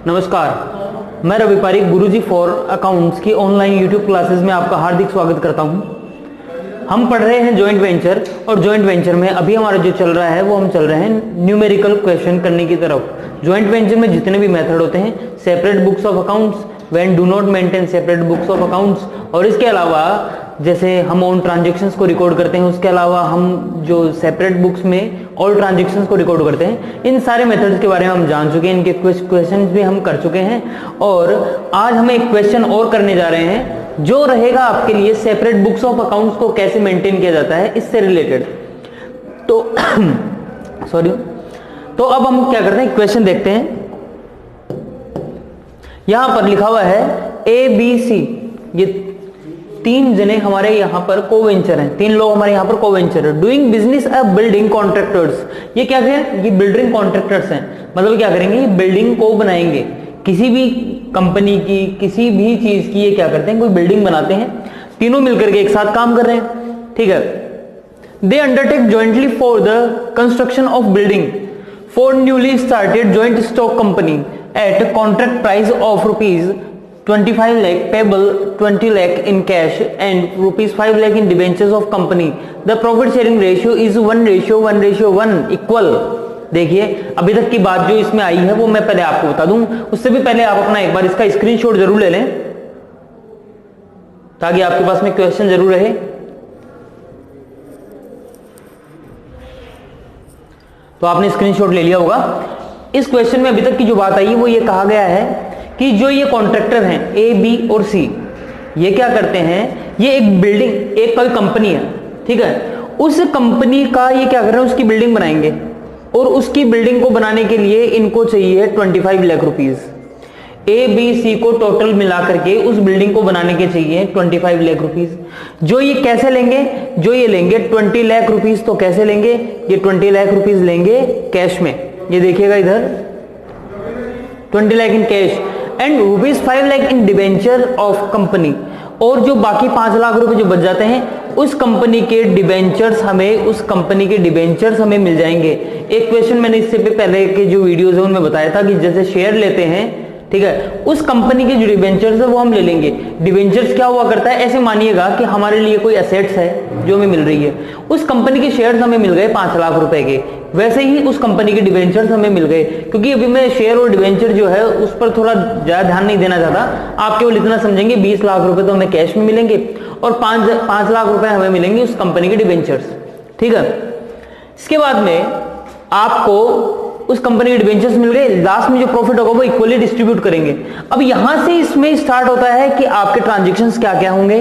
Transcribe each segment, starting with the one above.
नमस्कार, मैं रवि पारिक गुरुजी for accounts की ऑनलाइन यूट्यूब क्लासेस में आपका हार्दिक स्वागत करता हूं। हम पढ़ रहे हैं जॉइंट वेंचर, और जॉइंट वेंचर में अभी हमारा जो चल रहा है वो हम चल रहे हैं न्यूमेरिकल क्वेश्चन करने की तरफ। जॉइंट वेंचर में जितने भी मेथड होते हैं, separate books of accounts, when do not maintain separate books of accounts, और इसके अलावा जैसे हम ऑन ट्रांजेक्शन्स को रिकॉर्ड करते हैं, उसके अलावा हम जो सेपरेट बुक्स में ऑल ट्रांजेक्शन्स को रिकॉर्ड करते हैं, इन सारे मेथड्स के बारे में हम जान चुके हैं, इनके क्वेश्चंस भी हम कर चुके हैं। और आज हम एक क्वेश्चन और करने जा रहे हैं जो रहेगा आपके लिए सेपरेट बुक्स ऑफ अकाउंट्स को कैसे मेंटेन किया जाता है इससे रिलेटेड। तो तो अब हम क्या करते हैं, क्वेश्चन देखते हैं। यहां पर लिखा हुआ है ए बी सी, ये तीन जने हमारे यहाँ पर कोवेंचर हैं, तीन लोग हमारे यहाँ पर कोवेंचर है। डूइंग बिजनेस अ बिल्डिंग कॉन्ट्रैक्टर्स, ये क्या है, ये बिल्डिंग कॉन्ट्रैक्टर्स हैं। मतलब क्या करेंगे, ये बिल्डिंग को बनाएंगे, किसी भी कंपनी की, किसी भी चीज की ये क्या करते हैं, कोई बिल्डिंग बनाते हैं। तीनों मिलकर के एक साथ काम कर रहे हैं, ठीक है। They undertake jointly for the construction of building for newly started joint stock company at contract price of ₹25 lakh payable, 20 lakh in cash and ₹5 lakh in debentures of company. The profit sharing ratio is 1:1:1 equal। देखिए अभी तक की बात जो इसमें आई है वो मैं पहले आपको बता दूं, उससे भी पहले आप अपना एक बार इसका स्क्रीनशॉट जरूर ले लें ताकि आपके पास में क्वेश्चन जरूर रहे। तो आपने स्क्रीनशॉट ले लिया होगा। इस क्वेश्चन में अभी तक की जो बात आई है वो ये कहा गया है कि जो ये कॉन्ट्रैक्टर हैं ए बी और सी, ये क्या करते हैं, ये एक बिल्डिंग, एक कोई कंपनी है, ठीक है, उस कंपनी का ये क्या कर रहे हैं, उसकी बिल्डिंग बनाएंगे, और उसकी बिल्डिंग को बनाने के लिए इनको चाहिए 25 lakh rupees. A B C को टोटल मिला करके उस बिल्डिंग को बनाने के चाहिए 25 लाख रुपीज। जो ये कैसे लेंगे, जो ये लेंगे 20 लाख रुपीज, तो कैसे लेंगे, ये 20 लाख रुपीज लेंगे कैश में। ये देखिएगा इधर 20 lakh in cash and ₹5 lakh in debenture of company, और जो बाकी 5 लाख रुपए जो बच जाते हैं उस कंपनी के डिबेंचर्स हमें, उस कंपनी के डिबेंचर्स हमें मिल जाएंगे। एक क्वेश्चन मैंने इससे पहले के जो वीडियोस है उनमें बताया था कि जैसे शेयर लेते हैं, ठीक है, उस कंपनी के जो डिबेंचर्स है वो हम ले लेंगे। डिबेंचर्स क्या हुआ करता है, ऐसे मानिएगा कि हमारे लिए कोई एसेट्स है जो हमें मिल रही है, उस कंपनी के शेयर्स हमें मिल गए 5 लाख रुपए के, वैसे ही उस कंपनी के डिबेंचर्स हमें मिल गए। क्योंकि अभी मैं शेयर और डिबेंचर जो है उस पर थोड़ा ज्यादा ध्यान नहीं देना चाहता, आप केवल इतना समझेंगे 20 लाख रुपए तो हमें कैश में मिलेंगे और 5 लाख रुपए हमें मिलेंगे उस कंपनी के डिबेंचर्स, ठीक है। इसके बाद में आपको उस कंपनी के डिबेंचर्स मिल गए, लास्ट में जो प्रॉफिट होगा वो इक्वली डिस्ट्रीब्यूट करेंगे। अब यहां से इसमें स्टार्ट होता है कि आपके ट्रांजैक्शंस क्या क्या होंगे।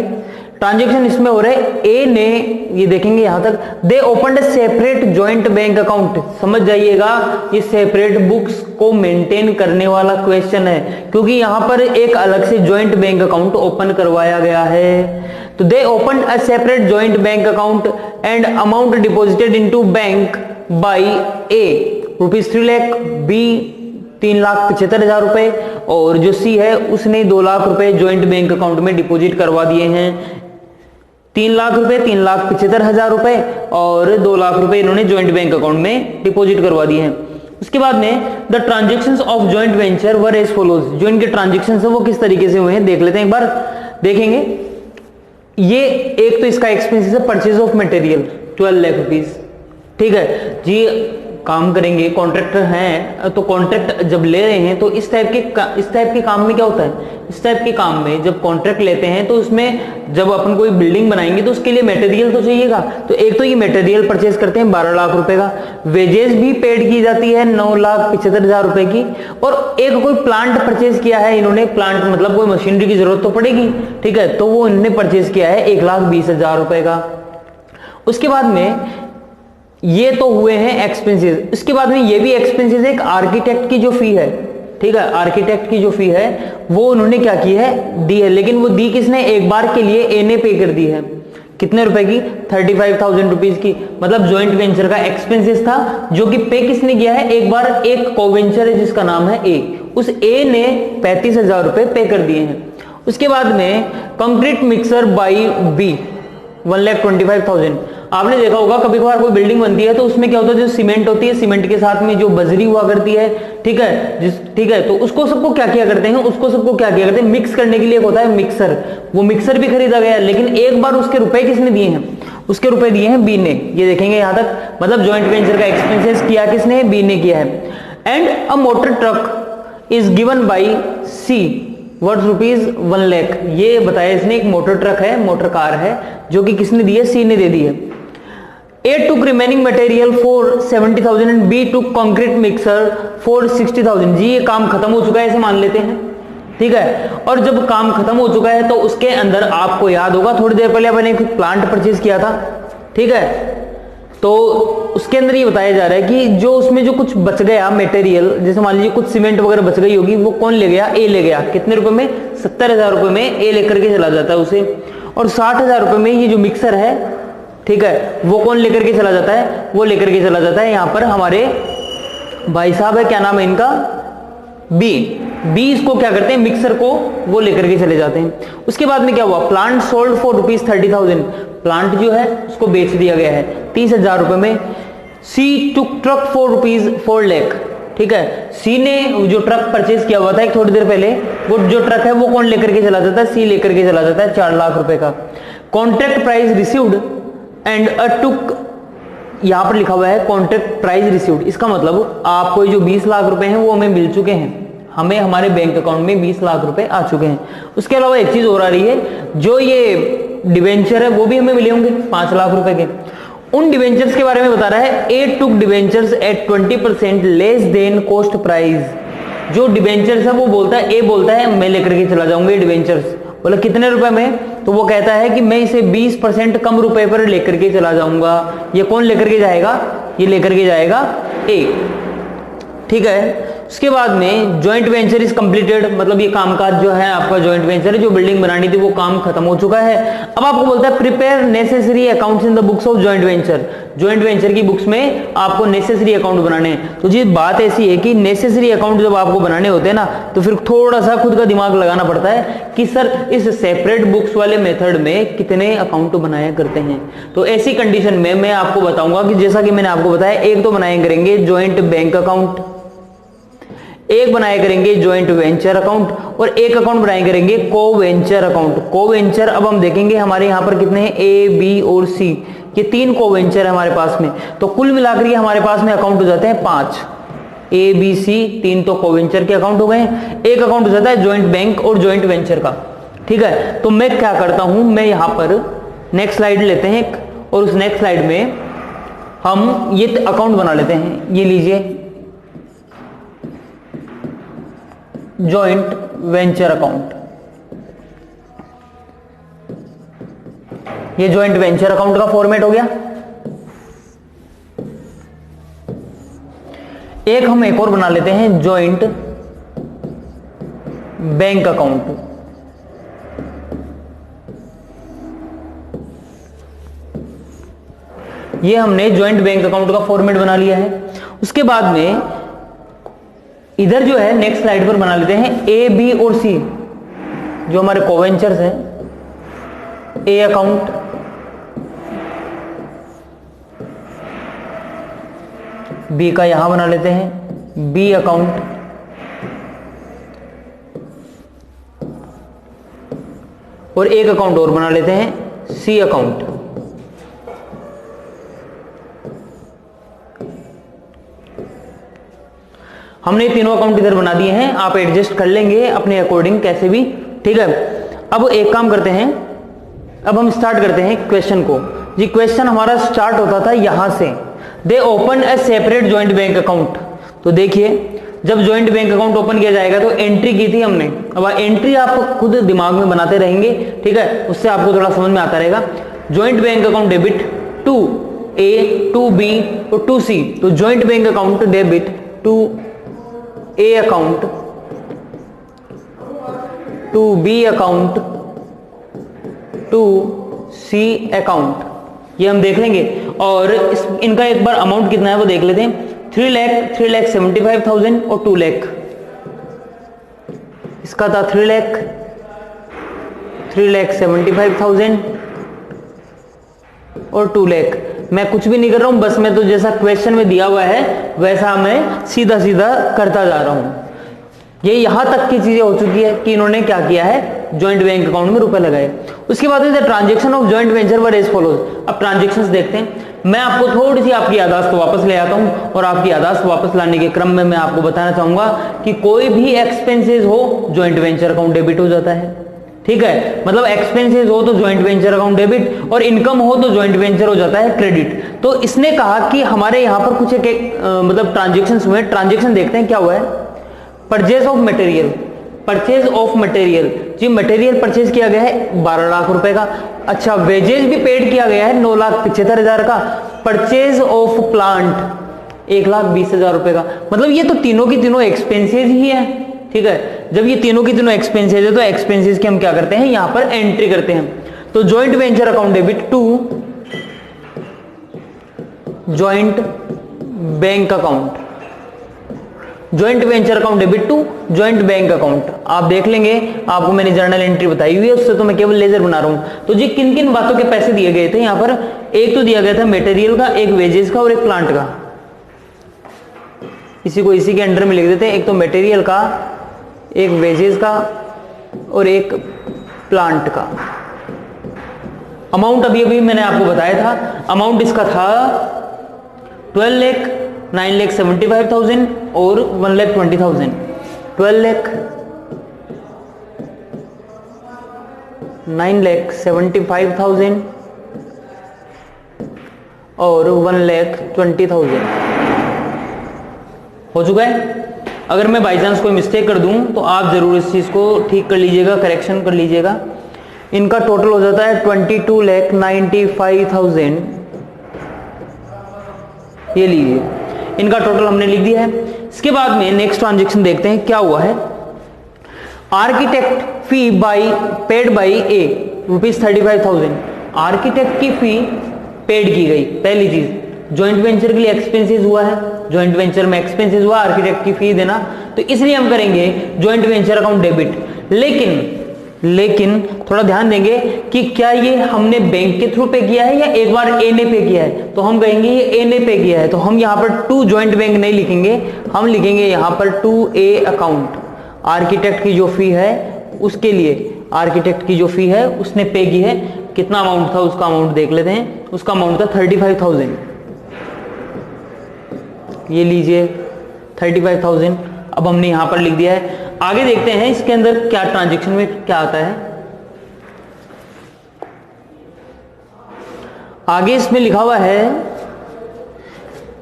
ट्रांजैक्शन इसमें हो रहे, ए ने, ये देखेंगे यहां तक, they opened a separate joint bank account. समझ जाइएगा ये सेपरेट बुक्स को मेंटेन करने वाला क्वेश्चन है, क्योंकि यहां पर एक अलग से जॉइंट बैंक अकाउंट ओपन करवाया गया है। तो they opened a separate joint bank account and amount deposited into bank by a ₹3 lakh, b 3,75,000 रुपए, और जो सी है उसने 2 लाख रुपए जॉइंट बैंक अकाउंट में डिपॉजिट करवा दिए हैं। 3 लाख रुपए, 3,75,000 रुपए और 2 लाख रुपए इन्होंने जॉइंट बैंक अकाउंट में डिपॉजिट करवा दिए हैं। उसके बाद में the transactions of joint venture were as follows. जो इनके ट्रांजेक्शन है वो किस तरीके से हुए हैं देख लेते हैं, एक बार देखेंगे। ये एक तो इसका एक्सपेंसेस है purchase of material 12 lakh rupees, ठीक है जी। काम करेंगे, कॉन्ट्रैक्टर हैं, तो कॉन्ट्रैक्ट जब ले रहे हैं तो इस टाइप के काम में क्या होता है, इस टाइप के काम में जब कॉन्ट्रैक्ट लेते हैं तो उसमें जब अपन कोई बिल्डिंग बनाएंगे तो उसके लिए मटेरियल तो चाहिएगा। तो एक तो ये मटेरियल परचेज करते हैं 12 लाख रुपए का, वेजेस भी पेड की जाती है 9,75,000 रुपए की, और एक कोई प्लांट परचेज किया है इन्होंने, प्लांट मतलब कोई मशीनरी की जरूरत तो पड़ेगी, ठीक है, तो वो इन्होंने परचेज किया है 1,20,000 रुपए का। उसके बाद में ये तो हुए हैं एक्सपेंसेस। इसके बाद में ये भी एक्सपेंसेस है, एक आर्किटेक्ट की जो फी है, ठीक है, आर्किटेक्ट की जो फी है वो उन्होंने क्या की है, दी है, लेकिन वो दी किसने, एक बार के लिए ए ने पे कर दी है। कितने रुपए की, 35,000 रुपीज की। मतलब ज्वाइंट वेंचर का एक्सपेंसेस था जो कि पे किसने किया है, एक बार एक कोवेंचर है जिसका नाम है ए, उस ए ने 35,000 रुपए पे कर दिए हैं। उसके बाद में कंक्रीट मिक्सर बाई बी 1,25,000। आपने देखा होगा कभी कभार कोई बिल्डिंग बनती है तो उसमें क्या होता है, जो सीमेंट होती है, सीमेंट के साथ में जो बजरी हुआ करती है, ठीक है, ठीक है, तो उसको सबको क्या किया करते हैं, उसको सबको क्या किया करते हैं, मिक्स करने के लिए एक होता है मिक्सर। वो मिक्सर भी खरीदा गया, लेकिन एक बार उसके रुपए किसने दिए हैं, उसके रुपए दिए हैं बी ने। ये देखेंगे यहां तक, मतलब ज्वाइंट वेंचर का एक्सपेंसेस किया किसने, बी ने किया है। And a motor truck is given by C worth ₹1 lakh. ये बताया इसने, एक मोटर ट्रक है, मोटर कार है, जो कि किसने दी है, सी ने दे दी है। A took remaining material for 70,000 and B took concrete mixer for 60,000। जी ये काम खत्म हो चुका है, ऐसे मान लेते हैं, ठीक है। और जब काम खत्म हो चुका है तो उसके अंदर आपको याद होगा थोड़ी देर पहले मैंने एक प्लांट परचेज किया था, ठीक है, तो उसके अंदर ये बताया जा रहा है कि जो उसमें जो कुछ बच गया मटेरियल, जैसे मान लीजिए कुछ सीमेंट वगैरह बच गई होगी, वो कौन ले गया, ए ले गया। कितने रुपए में, 70,000 रुपए में ए लेकर के चला जाता है उसे। और 60,000 रुपए में ये जो मिक्सर है, ठीक है, वो कौन लेकर के चला जाता है, वो लेकर के चला जाता है यहाँ पर हमारे भाई साहब है, क्या नाम है इनका, बी इसको क्या करते हैं, मिक्सर को वो लेकर के चले जाते हैं। उसके बाद में क्या हुआ, प्लांट सोल्ड फॉर ₹30,000। प्लांट जो है उसको बेच दिया गया है 30,000 रुपए में। सी टुक ट्रक फॉर ₹4 लाख, ठीक है, सी ने जो ट्रक परचेज किया हुआ था एक थोड़ी देर पहले, वो जो ट्रक है वो कौन लेकर के चला जाता है, सी लेकर के चला जाता है 4 लाख रुपए का। Contract price received and a took, यहां पर लिखा हुआ है कॉन्ट्रैक्ट प्राइस रिसीव्ड, इसका मतलब आपको जो 20 लाख रुपए हैं वो हमें मिल चुके हैं, हमें हमारे बैंक अकाउंट में 20 लाख रुपए आ चुके हैं। उसके अलावा एक चीज और आ रही है, जो ये डिवेंचर है वो भी हमें मिले होंगे 5 लाख रुपए के। उन डिवेंचर्स के बारे में बता रहा है, a took debentures at 20% less than cost price. जो डिवेंचर्स है वो बोलता है, ए बोलता है मैं लेकर के चला जाऊंगा डिवेंचर्स, बोला कितने रुपए में, तो वो कहता है कि मैं इसे 20% कम रुपए पर लेकर के चला जाऊंगा। ये कौन लेकर के जाएगा, ये लेकर के जाएगा ए, ठीक है। उसके बाद में जॉइंट वेंचर इज कंप्लीटेड, मतलब ये कामकाज जो है आपका जॉइंट वेंचर, जो बिल्डिंग बनानी थी वो काम खत्म हो चुका है। अब आपको बोलता है prepare necessary accounts in the books of joint venture. Joint venture की बुक्स में आपको नेसेसरी अकाउंट बनाने हैं। तो जी बात ऐसी है कि नेसेसरी अकाउंट जब आपको बनाने होते हैं ना, तो फिर थोड़ा सा खुद का दिमाग लगाना पड़ता है कि सर इस सेपरेट बुक्स वाले मेथड में कितने अकाउंट बनाया करते हैं। तो ऐसी कंडीशन में मैं आपको बताऊंगा कि जैसा कि मैंने आपको बताया, एक तो बनाया करेंगे जॉइंट बैंक अकाउंट, एक बनाया करेंगे जॉइंट वेंचर अकाउंट, और एक अकाउंट बनाया करेंगे को वेंचर अकाउंट। को वेंचर अब हम देखेंगे हमारे यहां पर कितने हैं, ए बी और सी, ये 3 को वेंचर है हमारे पास में। तो कुल मिलाकर ये हमारे पास में अकाउंट हो जाते हैं 5, ए बी सी, 3 तो को वेंचर के अकाउंट हो गए। एक अकाउंट हो जाता है जॉइंट बैंक और जॉइंट वेंचर का, ठीक है। तो मैं क्या करता हूं, मैं यहां पर नेक्स्ट स्लाइड लेते हैं और उस नेक्स्ट स्लाइड में हम ये अकाउंट बना लेते हैं। ये लीजिए जॉइंट वेंचर अकाउंट, ये जॉइंट वेंचर अकाउंट का फॉर्मेट हो गया। एक हम एक और बना लेते हैं जॉइंट बैंक अकाउंट। ये हमने जॉइंट बैंक अकाउंट का फॉर्मेट बना लिया है। उसके बाद में इधर जो है नेक्स्ट स्लाइड पर बना लेते हैं ए बी और सी, जो हमारे कोवेंचर्स हैं। ए अकाउंट, बी का यहां बना लेते हैं बी अकाउंट, और एक अकाउंट और बना लेते हैं सी अकाउंट। हमने तीनों अकाउंट इधर बना दिए हैं, आप एडजस्ट कर लेंगे अपने अकॉर्डिंग कैसे भी, ठीक है। अब एक काम करते हैं, अब हम स्टार्ट करते हैं क्वेश्चन को। जी क्वेश्चन हमारा स्टार्ट होता था यहां से, दे ओपन ए सेपरेट ज्वाइंट बैंक अकाउंट। तो देखिए जब ज्वाइंट बैंक अकाउंट ओपन किया जाएगा तो एंट्री की थी हमने, अब एंट्री आप खुद दिमाग में बनाते रहेंगे, ठीक है, उससे आपको थोड़ा समझ में आता रहेगा। Joint bank account debit to A, to B और टू सी। तो joint bank account debit to A account, to B account, to C account, ये हम देख लेंगे। और इनका एक बार अमाउंट कितना है वो देख लेते हैं। 3,75,000 और 2 लाख। इसका था 3,75,000 और 2 लाख। मैं कुछ भी नहीं कर रहा हूं, बस मैं तो जैसा क्वेश्चन में दिया हुआ है वैसा मैं सीधा सीधा करता जा रहा हूं। ये यहां तक की चीजें हो चुकी है कि इन्होंने क्या किया है, जॉइंट बैंक अकाउंट में रुपए लगाए। उसके बाद transaction of joint venture were as follows. अब ट्रांजेक्शंस देखते हैं। मैं आपको थोड़ी सी आपकी याददाश्त वापस ले आता हूं और आपकी याददाश्त वापस लाने के क्रम में मैं आपको बताना चाहूंगा कि कोई भी एक्सपेंसेस हो जॉइंट वेंचर अकाउंट डेबिट हो जाता है। ठीक है, मतलब एक्सपेंसेस हो तो जॉइंट वेंचर अकाउंट डेबिट और इनकम हो तो जॉइंट वेंचर हो जाता है क्रेडिट। तो इसने कहा कि हमारे यहां पर कुछ मतलब ट्रांजेक्शंस हुए। ट्रांजेक्शन देखते हैं क्या हुआ है। Purchase of material, purchase of material जी, मटेरियल परचेज किया गया है 12 लाख रुपए का। अच्छा, वेजेज भी पेड किया गया है 9,75,000 का। परचेज ऑफ प्लांट 1,20,000 रुपए का। मतलब ये तो तीनों की तीनों एक्सपेंसेस ही है। ठीक है, जब ये तीनों की तीनों एक्सपेंसेस है तो एक्सपेंसेस की हम क्या करते हैं, यहां पर एंट्री करते हैं। तो joint venture account debit to joint bank account, joint venture account debit to joint bank account. आप देख लेंगे, आपको मैंने जर्नल एंट्री बताई हुई है, उससे तो मैं केवल लेजर बना रहा हूं। तो जी किन किन बातों के पैसे दिए गए थे यहां पर, एक तो दिया गया था मटेरियल का, एक वेजेस का और एक प्लांट का। इसी को इसी के अंडर में लिख देते हैं, एक तो मटेरियल का, एक वेजेस का और एक प्लांट का। अमाउंट अभी अभी मैंने आपको बताया था, अमाउंट इसका था 12 लाख, 9,75,000 और 1,20,000। 12 लाख, 9,75,000 और 1,20,000 हो चुका है। अगर मैं बाई चांस कोई मिस्टेक कर दूं तो आप जरूर इस चीज को ठीक कर लीजिएगा, करेक्शन कर लीजिएगा। इनका टोटल हो जाता है 22,95,000। ये लीजिए, इनका टोटल हमने लिख दिया है। इसके बाद में नेक्स्ट ट्रांजेक्शन देखते हैं क्या हुआ है। Architect fee by paid by A ₹35,000। Architect की फी पेड की गई। पहली चीज, जॉइंट वेंचर के लिए एक्सपेंसेस हुआ है, जॉइंट वेंचर में एक्सपेंसेस हुआ, आर्किटेक्ट की फी देना, तो इसलिए हम करेंगे जॉइंट वेंचर अकाउंट डेबिट। लेकिन थोड़ा ध्यान देंगे कि क्या ये हमने बैंक के थ्रू पे किया है या एक बार ए ने पे किया है। तो हम कहेंगे ये ए ने पे किया है, तो हम यहां पर टू जॉइंट बैंक नहीं लिखेंगे, हम लिखेंगे यहां पर टू ए अकाउंट। आर्किटेक्ट की जो फी है उसके लिए, आर्किटेक्ट की जो फी है उसने पे की है। कितना अमाउंट था उसका अमाउंट देख लेते हैं। उसका अमाउंट था 35,000। ये लीजिए 35,000। अब हमने यहां पर लिख दिया है। आगे देखते हैं इसके अंदर क्या ट्रांजैक्शन में क्या आता है। आगे इसमें लिखा हुआ है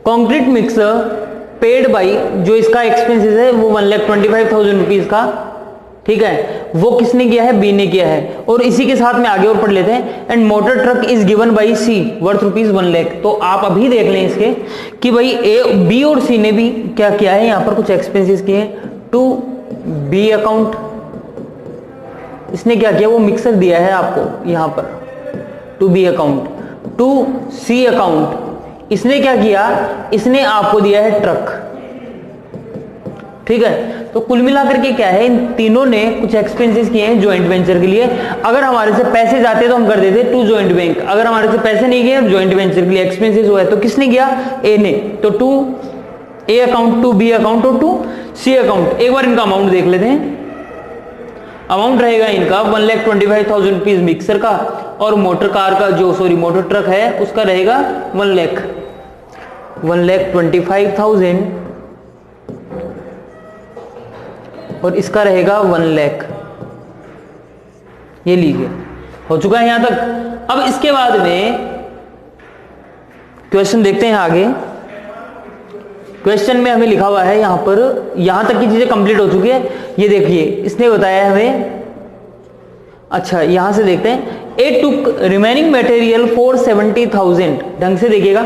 कंक्रीट मिक्सर पेड बाई, जो इसका एक्सपेंसेस है वो 1,25,000 रुपीज का। ठीक है, वो किसने किया है, बी ने किया है। और इसी के साथ में आगे और पढ़ लेते हैं। And motor truck is given by C worth ₹1 lakh. तो आप अभी देख लें इसके कि भाई ए, बी और सी ने भी क्या किया है, यहां पर कुछ एक्सपेंसेस किए हैं। टू बी अकाउंट, इसने क्या किया, वो मिक्सर दिया है आपको यहां पर to B account. To C account, इसने क्या किया, इसने आपको दिया है ट्रक। ठीक है, तो कुल मिलाकर के क्या है, इन तीनों ने कुछ एक्सपेंसेस किए हैं जॉइंट वेंचर के लिए। अगर हमारे से पैसे जाते तो हम कर देते टू जॉइंट बैंक। अगर हमारे से पैसे नहीं गए, जॉइंट वेंचर के लिए एक्सपेंसेस हुआ है, तो किसने किया, ए ने। तो to A account, to B account और टू सी अकाउंट। एक बार इनका अमाउंट देख लेते हैं। अमाउंट रहेगा इनका 1,25,000 रुपीज मिक्सर का, और मोटर कार का जो मोटर ट्रक है उसका रहेगा 1 लाख, 1,25,000 और इसका रहेगा 1 लाख। ये लीजिए, हो चुका है यहां तक। अब इसके बाद में क्वेश्चन देखते हैं आगे। क्वेश्चन में हमें लिखा हुआ है यहां पर, यहां तक की चीजें कंप्लीट हो चुकी है। ये देखिए, इसने बताया हमें, अच्छा यहां से देखते हैं। A took remaining material for 70,000। ढंग से देखिएगा,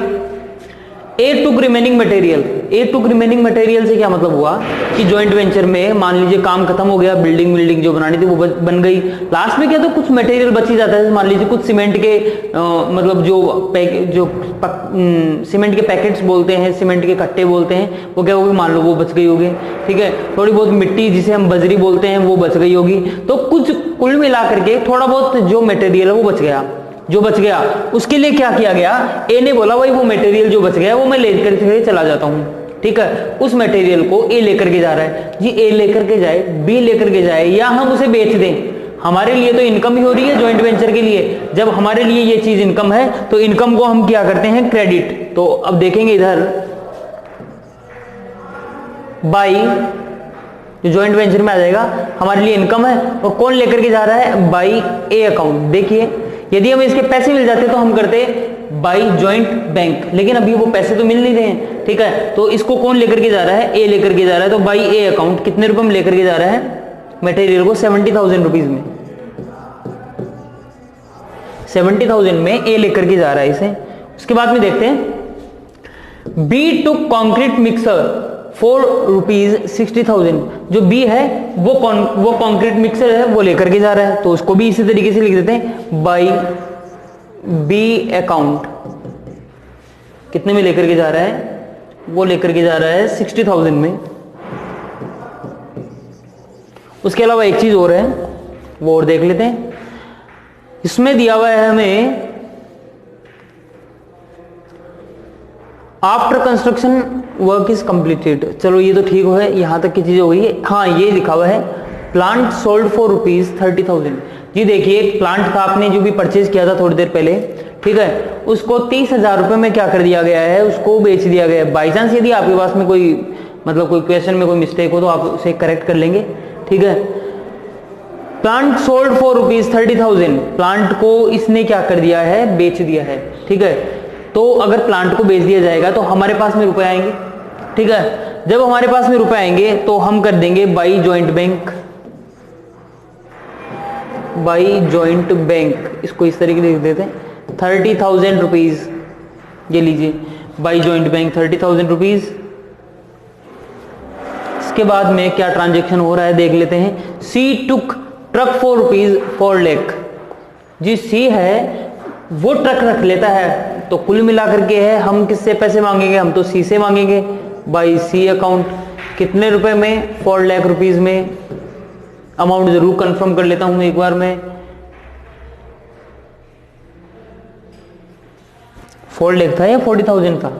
ए टुक रिमेनिंग मटेरियल। ए टुक रिमेनिंग मटेरियल से क्या मतलब हुआ कि जॉइंट वेंचर में मान लीजिए काम खत्म हो गया, बिल्डिंग जो बनानी थी वो बन गई, लास्ट में क्या तो कुछ मटेरियल बच ही जाता है। मान लीजिए कुछ सीमेंट के मतलब जो सीमेंट के पैकेट्स बोलते हैं, सीमेंट के कट्टे बोलते हैं, वो क्या होगी, मान लो वो बच गई होगी। ठीक है, थोड़ी बहुत मिट्टी जिसे हम बजरी बोलते हैं वो बच गई होगी। तो कुछ कुल मिला करके थोड़ा बहुत जो मटेरियल है वो बच गया। जो बच गया उसके लिए क्या किया गया, ए ने बोला भाई वो मटेरियल जो बच गया वो मैं लेकर के चला जाता हूं, ठीक है। उस मटेरियल को ए लेकर के जा रहा है जी, ए लेकर के जाए, बी लेकर के जाए, या हम उसे बेच दें, हमारे लिए तो इनकम ही हो रही है जॉइंट वेंचर के लिए। जब हमारे लिए ये चीज इनकम है तो इनकम को हम क्या करते हैं, क्रेडिट। तो अब देखेंगे इधर बाई जो जॉइंट वेंचर में आ जाएगा, हमारे लिए इनकम है और कौन लेकर के जा रहा है, बाई ए अकाउंट। देखिए यदि हमें इसके पैसे मिल जाते तो हम करते बाई जॉइंट बैंक, लेकिन अभी वो पैसे तो मिल नहीं रहे हैं, ठीक है। तो इसको कौन लेकर के जा रहा है, ए लेकर के जा रहा है। तो बाई ए अकाउंट कितने रुपए में लेकर के जा रहा है, मटेरियल को 70,000 रुपीज में, 70,000 में ए लेकर के जा रहा है इसे। उसके बाद में देखते हैं B to concrete mixer for ₹60,000। जो बी है वो कॉन्क्रीट मिक्सर है वो लेकर के जा रहा है, तो उसको भी इसी तरीके से लिख देते हैं बाई बी अकाउंट। कितने में लेकर के जा रहा है, वो लेकर के जा रहा है 60,000 में। उसके अलावा एक चीज और है वो और देख लेते हैं। इसमें दिया हुआ है हमें after construction work is completed. चलो ये तो ठीक है, यहां तक की चीज हो गई है। हाँ ये लिखा हुआ है प्लांट सोल्ड फॉर ₹30,000। जी देखिए एक प्लांट था आपने जो भी परचेज किया था थोड़ी देर पहले, ठीक है, उसको 30,000 रुपए में क्या कर दिया गया है, उसको बेच दिया गया है। बाई चांस यदि आपके पास में कोई मतलब कोई क्वेश्चन में कोई मिस्टेक हो तो आप उसे करेक्ट कर लेंगे, ठीक है। प्लांट सोल्ड फॉर ₹30,000, प्लांट को इसने क्या कर दिया है, बेच दिया है, ठीक है। तो अगर प्लांट को बेच दिया जाएगा तो हमारे पास में रुपए आएंगे, ठीक है। जब हमारे पास में रुपए आएंगे तो हम कर देंगे by joint bank, by joint bank. इसको इस तरीके से लिख देते हैं 30,000 रुपीज, ये लीजिए बाई जॉइंट बैंक 30,000 रुपीज। इसके बाद में क्या ट्रांजेक्शन हो रहा है देख लेते हैं। सी टुक ट्रक फॉर ₹4 लाख। जी सी है वो ट्रक रख लेता है, तो कुल मिलाकर के है हम किससे पैसे मांगेंगे, हम तो सी से मांगेंगे बाई सी अकाउंट। कितने रुपए में, 4 लाख रुपीज में। अमाउंट जरूर कंफर्म कर लेता हूं एक बार मैं, 4 लाख था या 40,000 था,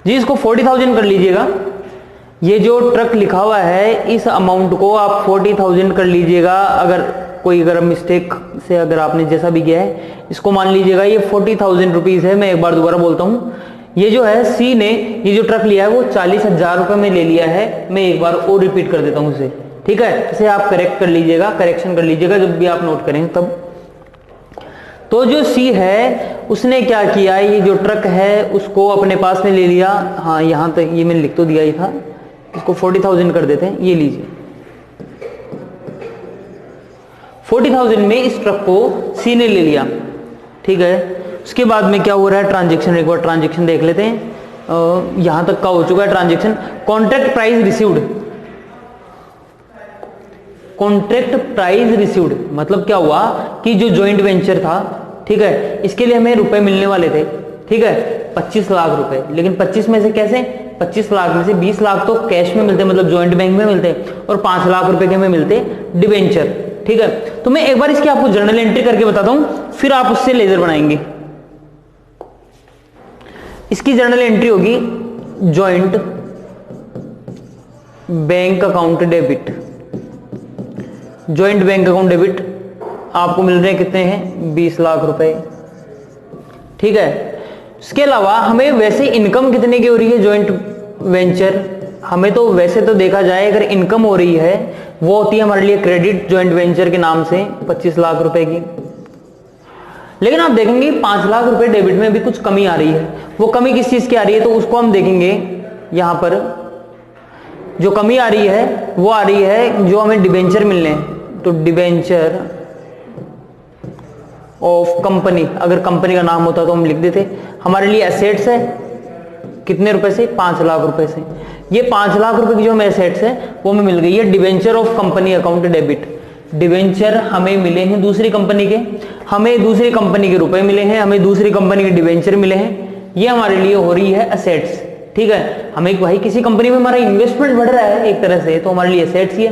जी इसको 40,000 कर लीजिएगा। ये जो ट्रक लिखा हुआ है इस अमाउंट को आप 40,000 कर लीजिएगा। अगर मिस्टेक से अगर आपने जैसा भी किया है इसको मान लीजिएगा ये 40,000 रुपीज है। मैं एक बार दोबारा बोलता हूं, ये जो है सी ने ये जो ट्रक लिया है वो 40,000 रुपए में ले लिया है। मैं एक बार और रिपीट कर देता हूं इसे, ठीक है। इसे आप करेक्ट कर लीजिएगा, करेक्शन कर लीजिएगा जब भी आप नोट करें तब। तो जो सी है उसने क्या किया, ये जो ट्रक है उसको अपने पास में ले लिया। हाँ यहां तक ये मैंने लिख तो दिया ही था, इसको 40,000 कर देते हैं। ये लीजिए 40,000 में इस ट्रक को सी ने ले लिया, ठीक है। उसके बाद में क्या हो रहा है ट्रांजेक्शन, एक बार ट्रांजेक्शन देख लेते हैं। यहां तक का हो चुका है transaction. Contract price received, contract price received मतलब क्या हुआ कि जो जॉइंट वेंचर था, ठीक है, इसके लिए हमें रुपए मिलने वाले थे, ठीक है, 25 लाख रुपए। लेकिन 25 में से कैसे, 25 लाख में से 20 लाख तो कैश में मिलते, मतलब जॉइंट बैंक में मिलते, और 5 लाख रुपए के में मिलते डिवेंचर, ठीक है। तो मैं एक बार इसकी आपको जर्नल एंट्री करके बताता हूं, फिर आप उससे लेजर बनाएंगे। इसकी जर्नल एंट्री होगी joint bank account debit. Joint bank account debit आपको मिल रहे हैं कितने हैं, 20 लाख रुपए, ठीक है। इसके अलावा हमें वैसे इनकम कितने की हो रही है जॉइंट वेंचर, हमें तो वैसे तो देखा जाए अगर इनकम हो रही है वो होती है हमारे लिए क्रेडिट जॉइंट वेंचर के नाम से 25 लाख रुपए की। लेकिन आप देखेंगे 5 लाख रुपए डेबिट में भी कुछ कमी आ रही है। वो कमी किस चीज की आ रही है तो उसको हम देखेंगे। यहां पर जो कमी आ रही है वो आ रही है जो हमें डिबेंचर मिलने हैं, तो डिबेंचर ऑफ कंपनी, अगर कंपनी का नाम होता तो हम लिख देते। हमारे लिए एसेट्स है कितने रुपए से, 5 लाख रुपए से। ये 5 लाख रुपए की जो हमें एसेट्स है वो हमें मिल गई है debenture of company account debit. Debenture हमें मिले हैं दूसरी कंपनी के, हमें दूसरी कंपनी के रुपए मिले हैं, हमें दूसरी कंपनी के डिबेंचर मिले हैं। ये हमारे लिए हो रही है एसेट्स, ठीक है, हमें भाई किसी कंपनी में हमारा इन्वेस्टमेंट बढ़ रहा है एक तरह से, तो हमारे लिए एसेट्स ही है,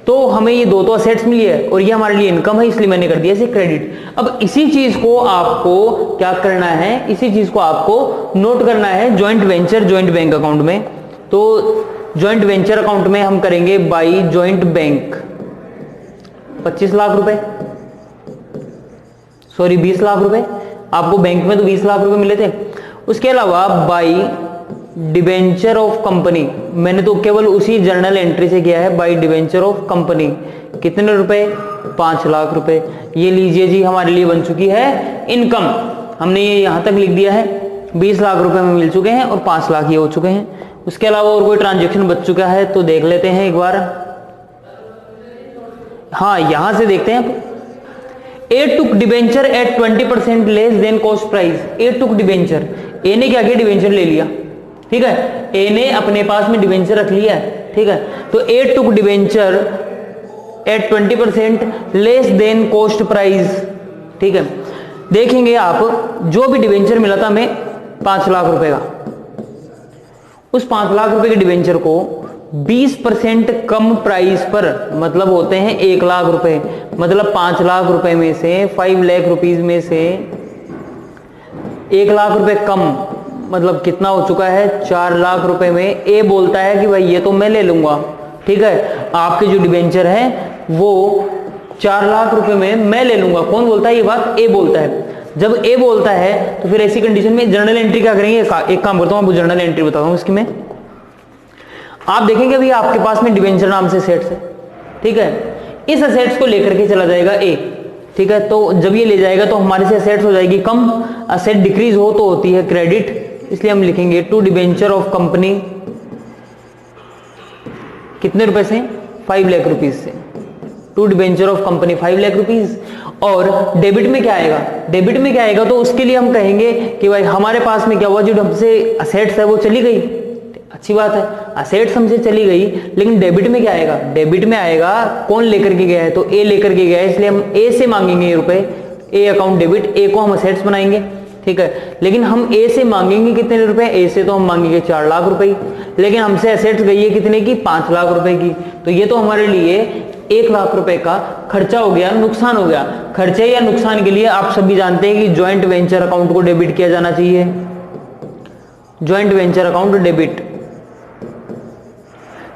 तो हमें ये दो तो असेट्स मिली है और ये हमारे लिए इनकम है, इसलिए मैंने कर दिया इसे क्रेडिट। अब इसी चीज को आपको क्या करना है, इसी चीज को आपको नोट करना है joint venture joint bank account में। तो जॉइंट वेंचर अकाउंट में हम करेंगे बाई जॉइंट बैंक 25 लाख रुपए, सॉरी 20 लाख रुपए, आपको बैंक में तो 20 लाख रुपए मिले थे। उसके अलावा बाई डिबेंचर ऑफ कंपनी, मैंने तो केवल उसी जर्नल एंट्री से किया है, बाई डिबेंचर ऑफ कंपनी कितने रुपए, 5 लाख रुपए। ये लीजिए जी, हमारे लिए बन चुकी है इनकम, हमने ये यहां तक लिख दिया है, 20 लाख रुपए में मिल चुके हैं और 5 लाख ये हो चुके हैं। उसके अलावा और कोई ट्रांजेक्शन बच चुका है तो देख लेते हैं एक बार। हाँ, यहां से देखते हैं। A took debenture at 20% less than cost price. A took debenture, a ने क्या किया, डिबेंचर ले लिया, ठीक है, ए ने अपने पास में डिबेंचर रख लिया है, ठीक है। तो a took debenture at 20% less than cost price, ठीक है। देखेंगे आप, जो भी डिबेंचर मिला था हमें 5 लाख रुपए का, उस 5 लाख रुपए के डिबेंचर को 20% कम प्राइस पर, मतलब होते हैं 1 लाख रुपए, मतलब 5 लाख रुपए में से 5 लाख रुपीज में से 1 लाख रुपए कम, मतलब कितना हो चुका है, 4 लाख रुपए में ए बोलता है कि भाई ये तो मैं ले लूंगा, ठीक है, आपके जो डिबेंचर है वो 4 लाख रुपए में मैं ले लूंगा। कौन बोलता है ये बात, ए बोलता है। जब ए बोलता है तो फिर ऐसी कंडीशन में जर्नल एंट्री क्या करेंगे, एक काम करता हूं, आपको जर्नल एंट्री बताता हूं इसकी मैं। आप देखेंगे अभी आपके पास में डिबेंचर नाम से असेट्स है, ठीक है, इस असेट्स को लेकर के चला जाएगा ए, ठीक है। तो जब ये ले जाएगा तो हमारे से असेट्स हो जाएगी कम, असेट डिक्रीज हो तो होती है क्रेडिट, इसलिए हम लिखेंगे टू डिबेंचर ऑफ कंपनी कितने रुपए से, 5 लाख रुपीज से, to debenture of company 5 lakh rupees. और डेबिट में क्या आएगा, डेबिट में क्या आएगा, तो उसके लिए हम कहेंगे कि भाई हमारे पास में क्या हुआ, जो हमसे असेट्स है वो चली गई, अच्छी बात है, असेट्स हमसे चली गई, लेकिन डेबिट में क्या आएगा, डेबिट में आएगा कौन लेकर के गया है, तो ए लेकर के गया है, इसलिए हम ए से मांगेंगे ये रुपए, ए अकाउंट डेबिट, ए को हम असेट्स बनाएंगे, ठीक है। लेकिन हम ए से मांगेंगे कितने रुपए, ए से तो हम मांगेंगे 4 लाख रुपए, लेकिन हमसे असेट्स गई है कितने की, 5 लाख रुपए की, तो ये तो हमारे लिए 1 लाख रुपए का खर्चा हो गया, नुकसान हो गया। खर्चे या नुकसान के लिए आप सभी जानते हैं कि ज्वाइंट वेंचर अकाउंट को डेबिट किया जाना चाहिए, ज्वाइंट वेंचर अकाउंट डेबिट।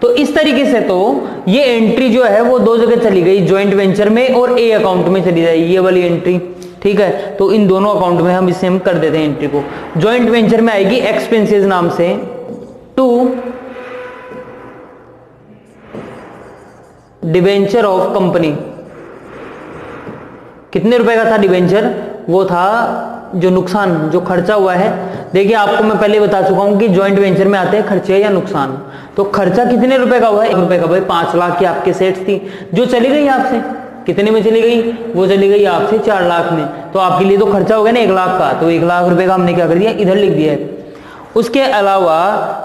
तो इस तरीके से तो ये एंट्री जो है वो 2 जगह चली गई, ज्वाइंट वेंचर में और ए अकाउंट में चली जाएगी ये वाली एंट्री, ठीक है। तो इन दोनों अकाउंट में हम इसे हम कर देते हैं एंट्री को। ज्वाइंट वेंचर में आएगी एक्सपेंसेस नाम से, टू डिबेंचर ऑफ कंपनी, कितने रुपए का था डिबेंचर, वो था जो नुकसान, जो खर्चा हुआ है। देखिए आपको मैं पहले बता चुका हूं कि ज्वाइंट वेंचर में आते हैं खर्चे या नुकसान, तो खर्चा कितने रुपए का हुआ है, 1 रुपए का, भाई 5 लाख की आपके सेट्स थी जो चली गई आपसे, कितने में चली गई, वो चली गई आपसे 4 लाख में, तो आपके लिए तो खर्चा हो गया ना 1 लाख का, तो 1 लाख रुपए का हमने क्या कर दिया, इधर लिख दिया है। उसके अलावा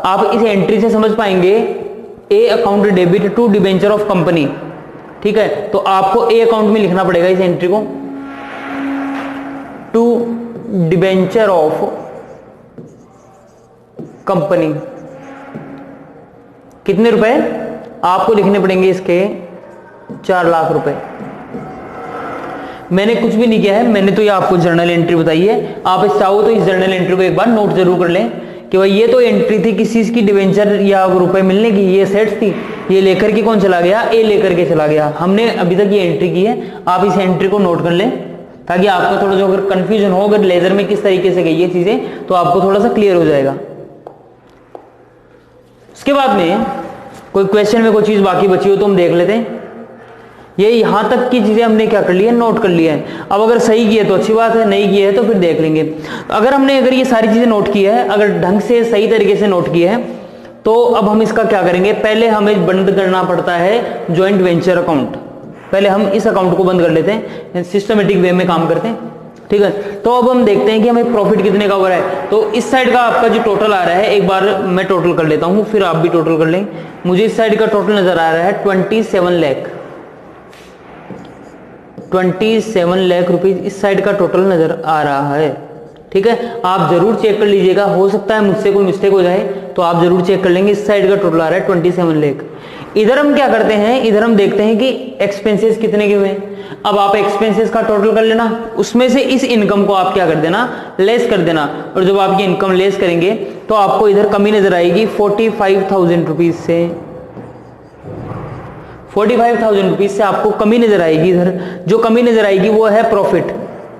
आप इस एंट्री से समझ पाएंगे, A account debit to debenture of company, ठीक है, तो आपको ए अकाउंट में लिखना पड़ेगा इस एंट्री को, टू डिबेंचर ऑफ कंपनी कितने रुपए आपको लिखने पड़ेंगे, इसके 4 लाख रुपए। मैंने कुछ भी नहीं किया है, मैंने तो ये आपको जर्नल एंट्री बताई है, आप इस चाहो तो इस जर्नल एंट्री को एक बार नोट जरूर कर लें कि भाई ये तो एंट्री थी किसी चीज की, डिबेंचर या रुपए मिलने की, ये सेट्स थी, ये लेकर के कौन चला गया, ए लेकर के चला गया। हमने अभी तक ये एंट्री की है, आप इस एंट्री को नोट कर लें ताकि आपको थोड़ा जो अगर कंफ्यूजन हो, अगर लेजर में किस तरीके से गई ये चीजें, तो आपको थोड़ा सा क्लियर हो जाएगा। उसके बाद में कोई क्वेश्चन में कोई चीज बाकी बची हो तो हम देख लेते हैं। ये यहां तक की चीजें हमने क्या कर लिया, नोट कर लिया है। अब अगर सही की है तो अच्छी बात है, नहीं की है तो फिर देख लेंगे। अगर ये सारी चीजें नोट की है, अगर ढंग से सही तरीके से नोट की है, तो अब हम इसका क्या करेंगे, पहले हमें बंद करना पड़ता है ज्वाइंट वेंचर अकाउंट। पहले हम इस अकाउंट को बंद कर लेते हैं, सिस्टमेटिक वे में काम करते हैं, ठीक है। तो अब हम देखते हैं कि हमें प्रॉफिट कितने का हो रहा है। तो इस साइड का आपका जो टोटल आ रहा है, एक बार मैं टोटल कर लेता हूं, फिर आप भी टोटल कर लें। मुझे इस साइड का टोटल नजर आ रहा है 27 लाख, 27 लाख रुपीज इस साइड का टोटल नजर आ रहा है, ठीक है, आप जरूर चेक कर लीजिएगा, हो सकता है मुझसे कोई मिस्टेक हो जाए तो आप जरूर चेक कर लेंगे। इस साइड का टोटल आ रहा है 27 लाख। इधर हम क्या करते हैं, इधर हम देखते हैं कि एक्सपेंसेस कितने के हुए हैं। अब आप एक्सपेंसेस का टोटल कर लेना, उसमें से इस इनकम को आप क्या कर देना, लेस कर देना, और जब आप ये इनकम लेस करेंगे तो आपको इधर कमी नजर आएगी 45,000 रुपीज से। 45,000 रुपीज से आपको कमी नजर आएगी। इधर जो कमी नजर आएगी वो है प्रॉफिट,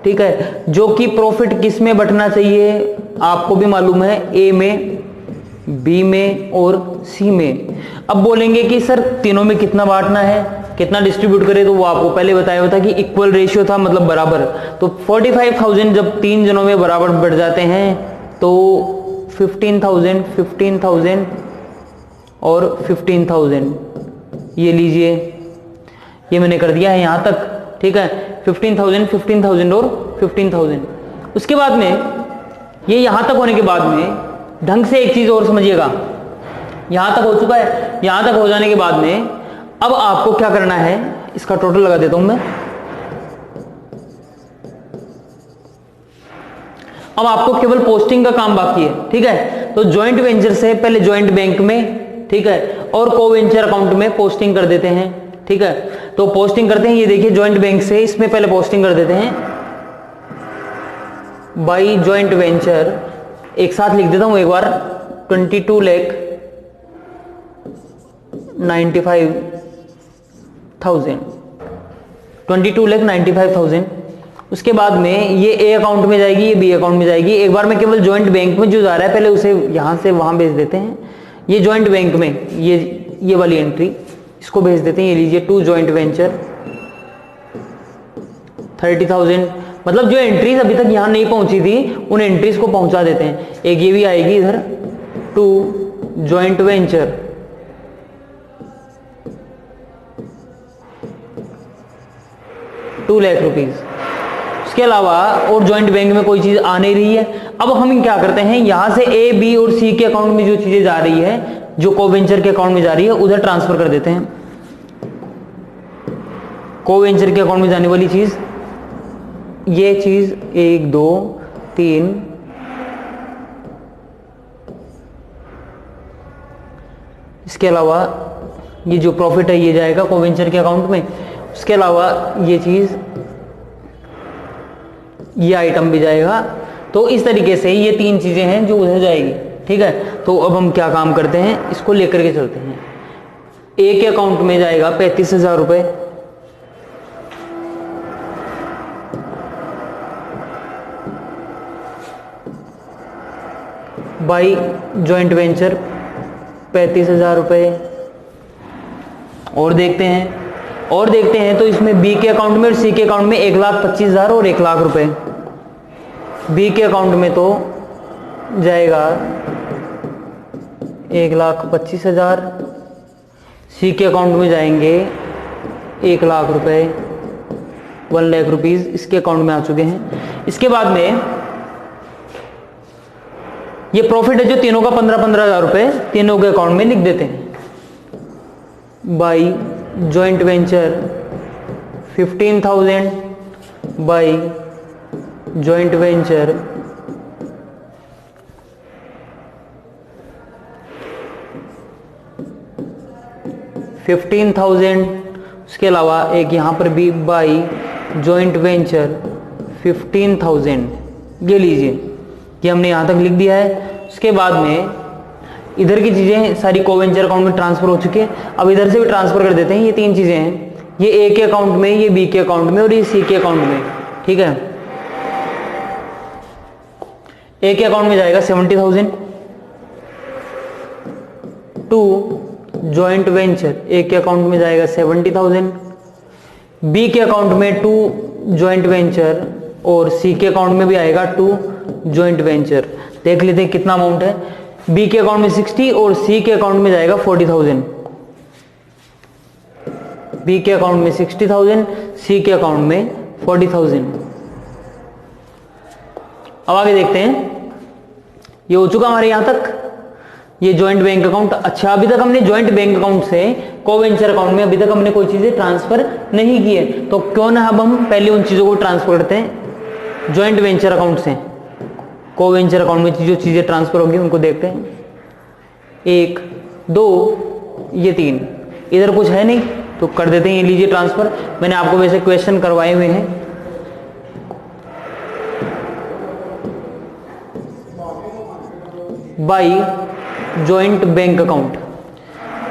ठीक है, जो कि प्रॉफिट किस में बंटना चाहिए आपको भी मालूम है, ए में, बी में और सी में। अब बोलेंगे कि सर तीनों में कितना बांटना है, कितना डिस्ट्रीब्यूट करें, तो वो आपको पहले बताया हुआ था कि इक्वल रेशियो था, मतलब बराबर। तो 45,000 जब 3 जनों में बराबर बढ़ जाते हैं तो 15,000, 15,000 और 15,000, ये लीजिए, ये मैंने कर दिया है यहां तक, ठीक है। 15,000, 15,000 और 15,000। उसके बाद में ये यहां तक होने के बाद में ढंग से एक चीज और समझिएगा, यहां तक हो चुका है। यहां तक हो जाने के बाद में अब आपको क्या करना है, इसका टोटल लगा देता हूं मैं। अब आपको केवल पोस्टिंग का काम बाकी है, ठीक है। तो जॉइंट वेंचर से पहले जॉइंट बैंक में, ठीक है, और को वेंचर अकाउंट में पोस्टिंग कर देते हैं, ठीक है। तो पोस्टिंग करते हैं, ये देखिए जॉइंट बैंक से इसमें पहले पोस्टिंग कर देते हैं बाई जॉइंट वेंचर। एक साथ लिख देता हूं एक बार, 22,95,000, 22,95,000। उसके बाद में ये ए अकाउंट में जाएगी, ये बी अकाउंट में जाएगी। एक बार में केवल जॉइंट बैंक में जो जा रहा है पहले उसे यहां से वहां भेज देते हैं। ये जॉइंट बैंक में ये वाली एंट्री इसको भेज देते हैं, ये लीजिए, टू जॉइंट वेंचर 30,000। मतलब जो एंट्रीज अभी तक यहां नहीं पहुंची थी उन एंट्रीज को पहुंचा देते हैं। एक ये भी आएगी इधर, to joint venture 2 lakh rupees. इसके अलावा और जॉइंट बैंक में कोई चीज आ नहीं रही है। अब हम क्या करते हैं, यहां से ए, बी और सी के अकाउंट में जो चीजें जा रही है, जो कोवेंचर के अकाउंट में जा रही है, उधर ट्रांसफर कर देते हैं। कोवेंचर के अकाउंट में जाने वाली चीज, ये चीज 1 2 3 इसके अलावा ये जो प्रॉफिट है ये जाएगा कोवेंचर के अकाउंट में। उसके अलावा ये चीज, ये आइटम भी जाएगा। तो इस तरीके से ये 3 चीजें हैं जो उधर जाएगी, ठीक है। तो अब हम क्या काम करते हैं, इसको लेकर के चलते हैं। ए के अकाउंट में जाएगा 35,000 रुपए, बाई जॉइंट वेंचर 35,000 रुपए। और देखते हैं तो इसमें बी के अकाउंट में और सी के अकाउंट में 1,25,000 और 1 लाख रुपए। बी के अकाउंट में तो जाएगा 1,25,000, सी के अकाउंट में जाएंगे 1 लाख रुपए, 1 लाख रुपीज इसके अकाउंट में आ चुके हैं। इसके बाद में ये प्रॉफिट है जो तीनों का 15,000 रुपए तीनों के अकाउंट में लिख देते हैं। By joint venture 15,000 by joint venture 15,000। उसके अलावा एक यहां पर भी बाई जॉइंट वेंचर 15,000, ये लीजिए, ये हमने यहां तक लिख दिया है। उसके बाद में इधर की चीजें सारी कोवेंचर अकाउंट में ट्रांसफर हो चुकी है। अब इधर से भी ट्रांसफर कर देते हैं। ये 3 चीजें हैं, ये ए के अकाउंट में, ये बी के अकाउंट में और ये सी के अकाउंट में, ठीक है। ए के अकाउंट में जाएगा 70,000 टू जॉइंट वेंचर, ए के अकाउंट में जाएगा 70,000, बी के अकाउंट में 2 जॉइंट वेंचर और सी के अकाउंट में भी आएगा 2 जॉइंट वेंचर। देख लेते हैं कितना अमाउंट है। बी के अकाउंट में 60 और सी के अकाउंट में जाएगा 40,000। बी के अकाउंट में 60,000, सी के अकाउंट में 40,000। अब आगे देखते हैं, ये हो चुका हमारे यहां तक, ये जॉइंट बैंक अकाउंट। अच्छा, अभी तक हमने जॉइंट बैंक अकाउंट से कोवेंचर अकाउंट में अभी तक हमने कोई चीजें ट्रांसफर नहीं की है, तो क्यों ना अब हम पहले उन चीजों को ट्रांसफर करते हैं जॉइंट वेंचर अकाउंट से। को वेंचर अकाउंट में जो चीजें ट्रांसफर होगी उनको देखते हैं। 1 2 ये 3, इधर कुछ है नहीं तो कर देते हैं, ये लीजिए ट्रांसफर। मैंने आपको वैसे क्वेश्चन करवाए हुए हैं। बाई जॉइंट बैंक अकाउंट,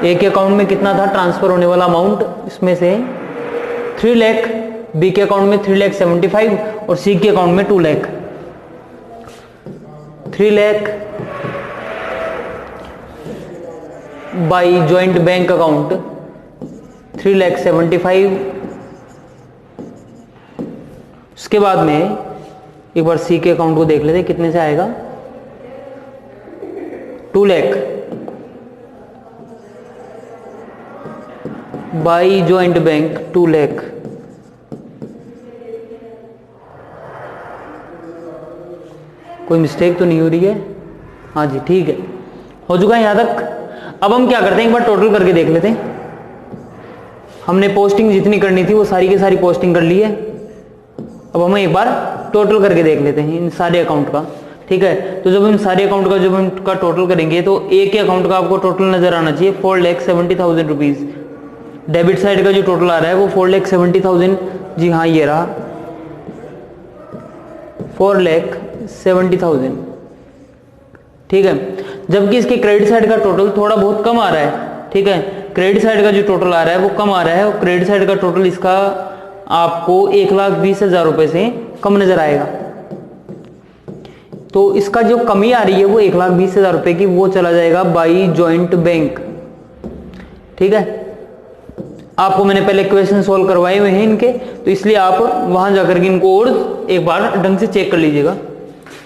एक अकाउंट में कितना था ट्रांसफर होने वाला अमाउंट, इसमें से 3 लाख, बी के अकाउंट में 3,75,000 और सी के अकाउंट में 2 lakh. 3 lakh by joint bank account 3,75,000। उसके बाद में एक बार सी के अकाउंट को देख लेते कितने से आएगा, 2 lakh by joint bank 2 lakh. कोई मिस्टेक तो नहीं हो रही है? हाँ जी ठीक है, हो चुका है यहां तक। अब हम क्या करते हैं, एक बार टोटल करके देख लेते हैं। हमने पोस्टिंग जितनी करनी थी वो सारी की सारी पोस्टिंग कर ली है। अब हम एक बार टोटल करके देख लेते हैं इन सारे अकाउंट का, ठीक है। तो जब हम सारे अकाउंट का जब हम का टोटल करेंगे तो एक ही अकाउंट का आपको टोटल नजर आना चाहिए 4,70,000 रुपीज। डेबिट साइड का जो टोटल आ रहा है वो 4,70,000, जी हाँ ये रहा 4,70,000, ठीक है। जबकि इसके क्रेडिट साइड का टोटल थोड़ा बहुत कम आ रहा है, ठीक है। क्रेडिट साइड का जो टोटल आ रहा है वो कम आ रहा है और क्रेडिट साइड का टोटल इसका आपको 1,20,000 रुपए से कम नजर आएगा। तो इसका जो कमी आ रही है वो 1,20,000 रुपए की, वो चला जाएगा बाई जॉइंट बैंक, ठीक है। आपको मैंने पहले क्वेश्चन सॉल्व करवाए हुए हैं इनके, तो इसलिए आप वहां जाकर के इनको और एक बार ढंग से चेक कर लीजिएगा।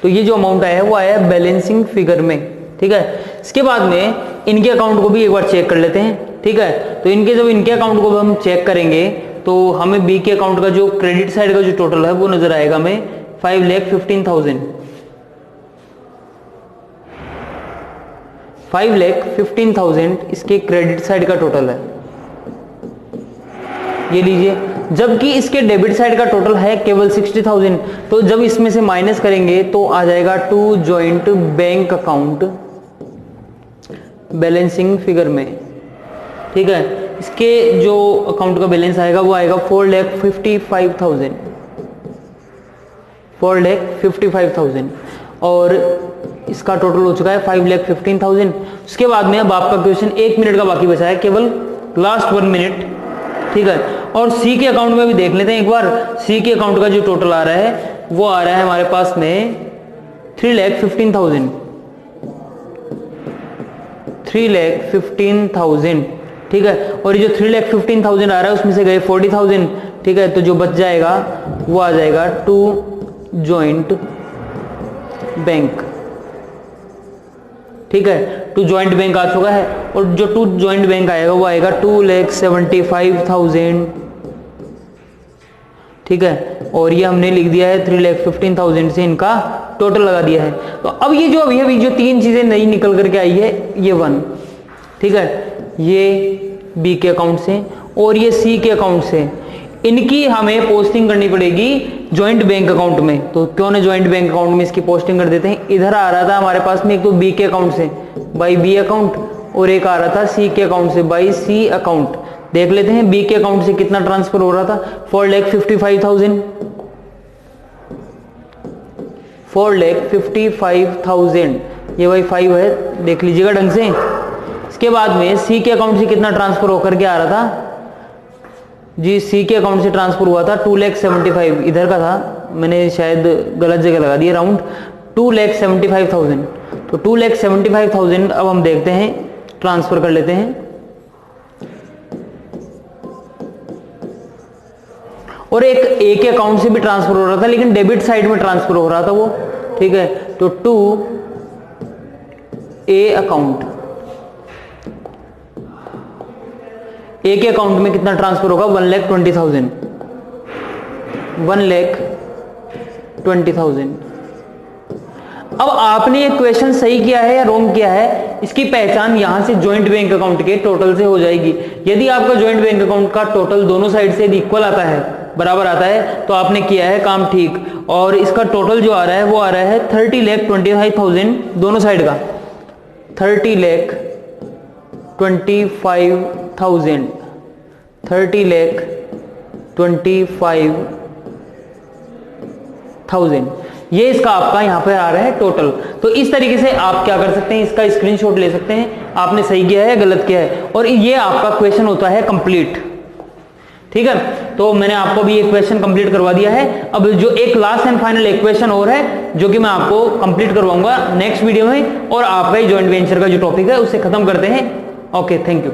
तो ये जो अमाउंट आया है वो आया है बैलेंसिंग फिगर में, ठीक है। इसके बाद में इनके अकाउंट को भी एक बार चेक कर लेते हैं, ठीक है। तो इनके जब इनके अकाउंट को हम चेक करेंगे तो हमें बी के अकाउंट का जो क्रेडिट साइड का जो टोटल है वो नजर आएगा हमें 5,15,000, 5,15,000 इसके क्रेडिट साइड का टोटल है, ये लीजिए। जबकि इसके डेबिट साइड का टोटल है केवल 60,000। तो जब इसमें से माइनस करेंगे तो आ जाएगा to joint bank account balancing figure में, ठीक है। इसके जो अकाउंट का बैलेंस आएगा वो आएगा 4,55,000, 4,55,000 और इसका टोटल हो चुका है 5,15,000। उसके बाद में अब आपका क्वेश्चन 1 मिनट का बाकी बचा है, केवल लास्ट 1 मिनट, ठीक है। और सी के अकाउंट में भी देख लेते हैं एक बार। सी के अकाउंट का जो टोटल आ रहा है वो आ रहा है हमारे पास में 3,15,000, 3,15,000, ठीक है। और ये जो 3,15,000 आ रहा है उसमें से गए 40,000, ठीक है। तो जो बच जाएगा वो आ जाएगा टू जॉइंट बैंक, ठीक है। टू जॉइंट बैंक आ चुका है और जो टू जॉइंट बैंक आएगा वो आएगा 2,75,000, ठीक है। और ये हमने लिख दिया है 3,15,000 से इनका टोटल लगा दिया है। तो अब ये जो अभी जो 3 चीजें नई निकल करके आई है, ये 1, ठीक है, ये बी के अकाउंट से और ये सी के अकाउंट से, इनकी हमें पोस्टिंग करनी पड़ेगी जॉइंट बैंक अकाउंट में। तो क्यों ना जॉइंट बैंक अकाउंट में इसकी पोस्टिंग कर देते हैं। इधर आ रहा था हमारे पास में एक तो बी के अकाउंट से बाई बी अकाउंट और एक आ रहा था सी के अकाउंट से बाई सी अकाउंट। देख लेते हैं बी के अकाउंट से कितना ट्रांसफर हो रहा था, 4,55,000, 4,55,000, ये भाई 5 है, देख लीजिएगा ढंग से। इसके बाद में सी के अकाउंट से कितना ट्रांसफर होकर के आ रहा था जी, सी के अकाउंट से ट्रांसफर हुआ था 2,75,000, इधर का था, मैंने शायद गलत जगह लगा दिया राउंड, 2,75,000। तो 2,75,000 अब हम देखते हैं ट्रांसफर कर लेते हैं। और एक अकाउंट से भी ट्रांसफर हो रहा था लेकिन डेबिट साइड में ट्रांसफर हो रहा था वो, ठीक है। तो टू ए अकाउंट, एक अकाउंट में कितना ट्रांसफर होगा 1,20,000, 1,20,000। अब आपने ये क्वेश्चन सही किया है या रॉन्ग किया है, इसकी पहचान यहां से ज्वाइंट बैंक अकाउंट के टोटल से हो जाएगी। यदि आपका ज्वाइंट बैंक अकाउंट का टोटल दोनों साइड से इक्वल आता है, बराबर आता है, तो आपने किया है काम ठीक। और इसका टोटल जो आ रहा है वो आ रहा है 30,25,000 दोनों साइड का, 30,25,000, 30,25,000, ये इसका आपका यहां पे आ रहा है टोटल। तो इस तरीके से आप क्या कर सकते हैं, इसका स्क्रीनशॉट ले सकते हैं, आपने सही किया है गलत किया है, और ये आपका क्वेश्चन होता है कंप्लीट। ठीक है, तो मैंने आपको भी एक क्वेश्चन कंप्लीट करवा दिया है। अब जो एक लास्ट एंड फाइनल एक क्वेश्चन और है जो कि मैं आपको कंप्लीट करवाऊंगा नेक्स्ट वीडियो में, और आपका ही जॉइंट वेंचर का जो टॉपिक है उससे खत्म करते हैं। Okay, thank you.